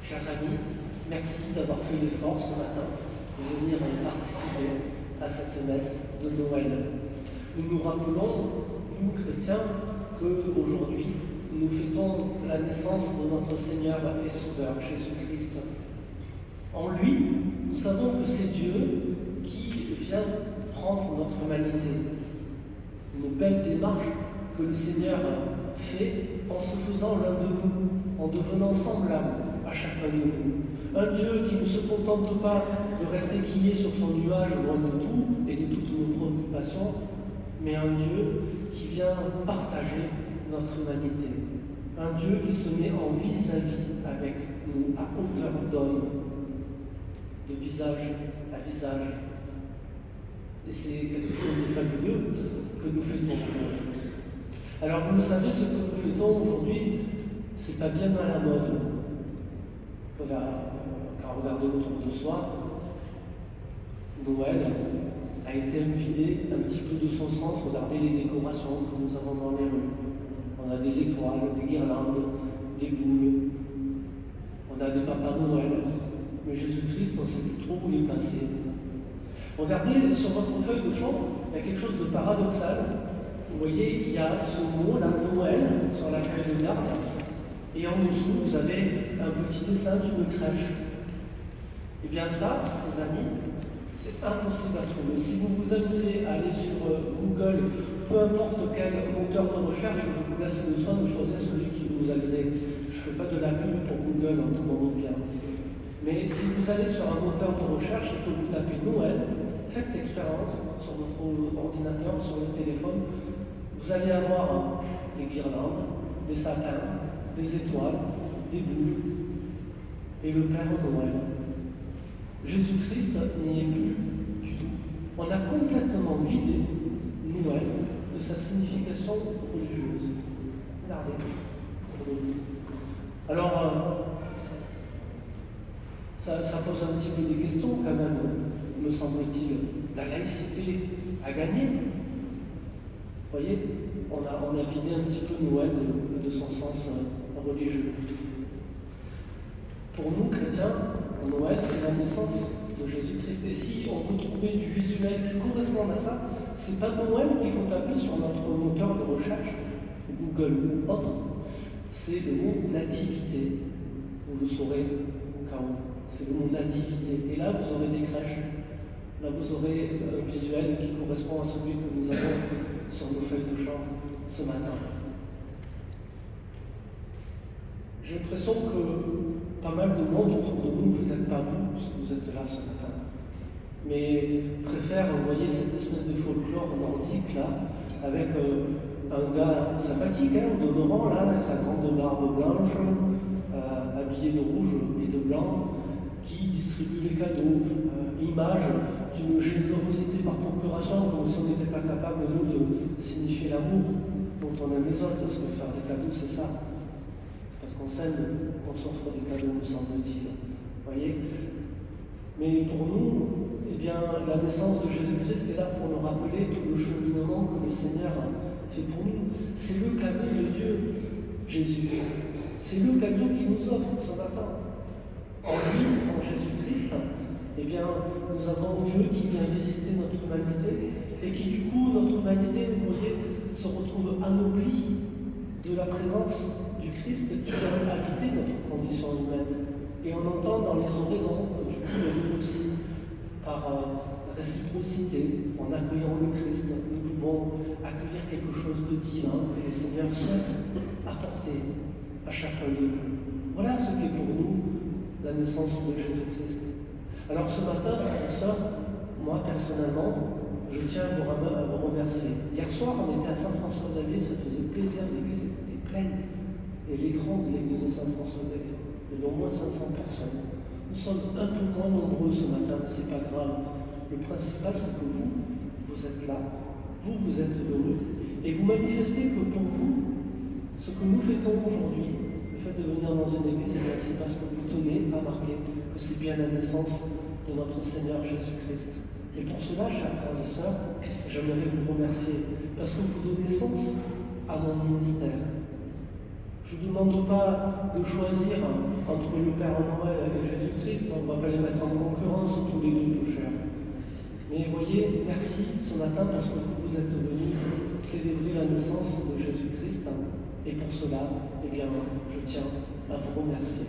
Chers amis, merci d'avoir fait l'effort ce matin de venir participer à cette messe de Noël. Nous nous rappelons, nous chrétiens, qu'aujourd'hui, nous fêtons la naissance de notre Seigneur et Sauveur, Jésus-Christ. En lui, nous savons que c'est Dieu qui vient prendre notre humanité. Une belle démarche que le Seigneur fait en se faisant l'un de nous, en devenant semblable à chacun de nous. Un Dieu qui ne se contente pas de rester quillé sur son nuage loin de tout et de toutes nos préoccupations, mais un Dieu qui vient partager notre humanité. Un Dieu qui se met en vis-à-vis avec nous, à hauteur d'homme, de visage à visage. Et c'est quelque chose de fabuleux que nous fêtons aujourd'hui. Alors vous le savez, ce que nous fêtons aujourd'hui, c'est pas bien à la mode. Voilà, quand on regarde autour de soi, Noël a été vidé un petit peu de son sens. Regardez les décorations que nous avons dans les rues. On a des étoiles, des guirlandes, des boules. On a des papas Noël. Mais Jésus-Christ, on ne sait plus trop où il est passé. Regardez sur votre feuille de chambre, il y a quelque chose de paradoxal. Vous voyez, il y a ce mot-là, Noël, sur la feuille de garde. Et en dessous, vous avez un petit dessin d'une crèche. Eh bien ça, les amis, c'est impossible à trouver. Si vous vous amusez à aller sur Google, peu importe quel moteur de recherche, je vous laisse le soin de choisir celui qui vous agrée. Je ne fais pas de la pub pour Google, entendons-nous bien. Mais si vous allez sur un moteur de recherche et que vous tapez Noël, faites l'expérience sur votre ordinateur, sur le téléphone, vous allez avoir des guirlandes, des sapins, des étoiles, des boules et le Père Noël. Jésus-Christ n'y est plus du tout. On a complètement vidé Noël de sa signification religieuse. Regardez. Alors, ça pose un petit peu des questions quand même, me semble-t-il. La laïcité a gagné. Vous voyez, on a vidé un petit peu Noël de son sens religieux. Pour nous, chrétiens, Noël, c'est la naissance de Jésus-Christ. Et si on veut trouver du visuel qui corresponde à ça, c'est pas Noël qu'il faut taper sur notre moteur de recherche, Google ou autre, c'est le mot nativité. Vous le saurez au cas où. C'est le mot nativité. Et là, vous aurez des crèches. Là, vous aurez un visuel qui correspond à celui que nous avons sur nos feuilles de champ ce matin. J'ai l'impression que pas mal de monde autour de nous, peut-être pas vous, parce que vous êtes là ce matin, mais préfèrent envoyer cette espèce de folklore nordique là, avec un gars sympathique, au demeurant là, avec sa grande barbe blanche, habillé de rouge et de blanc, qui distribue les cadeaux, image d'une générosité par procuration, comme si on n'était pas capable, nous, de signifier l'amour dont on aime les autres, parce que faire des cadeaux, c'est ça. C'est parce qu'on s'aime qu'on s'offre des cadeaux, me semble-t-il. Vous voyez ? Mais pour nous, eh bien, la naissance de Jésus-Christ est là pour nous rappeler tout le cheminement que le Seigneur fait pour nous. C'est le cadeau de Dieu, Jésus. C'est le cadeau qu'il nous offre ce matin. En lui, en Jésus-Christ, eh bien, nous avons Dieu qui vient visiter notre humanité et qui, du coup, notre humanité, vous voyez, se retrouve anoblie de la présence du Christ qui vient habiter notre condition humaine. Et on entend dans les oraisons que, du coup, nous aussi, par réciprocité, en accueillant le Christ, nous pouvons accueillir quelque chose de divin que le Seigneur souhaite apporter à chacun de nous. Voilà ce qu'est pour nous la naissance de Jésus-Christ. Alors ce matin, frères et sœurs, moi personnellement, je tiens à vous remercier. Hier soir, on était à Saint-François-Xavier, ça faisait plaisir, l'église était pleine. Et l'écran de l'église de Saint-François-Xavier, il y avait au moins 500 personnes. Nous sommes un peu moins nombreux ce matin, mais ce n'est pas grave. Le principal, c'est que vous êtes là, vous êtes venus, et vous manifestez que pour vous, ce que nous fêtons aujourd'hui, le fait de venir dans une église, c'est parce que vous tenez à marquer que c'est bien la naissance de notre Seigneur Jésus-Christ. Et pour cela, chers frères et sœurs, j'aimerais vous remercier, parce que vous donnez sens à mon ministère. Je ne vous demande pas de choisir entre le Père Noël et Jésus-Christ, on ne va pas les mettre en concurrence tous les deux peu chers. Mais voyez, merci ce matin parce que vous êtes venus célébrer la naissance de Jésus-Christ. Et pour cela, eh bien, je tiens à vous remercier.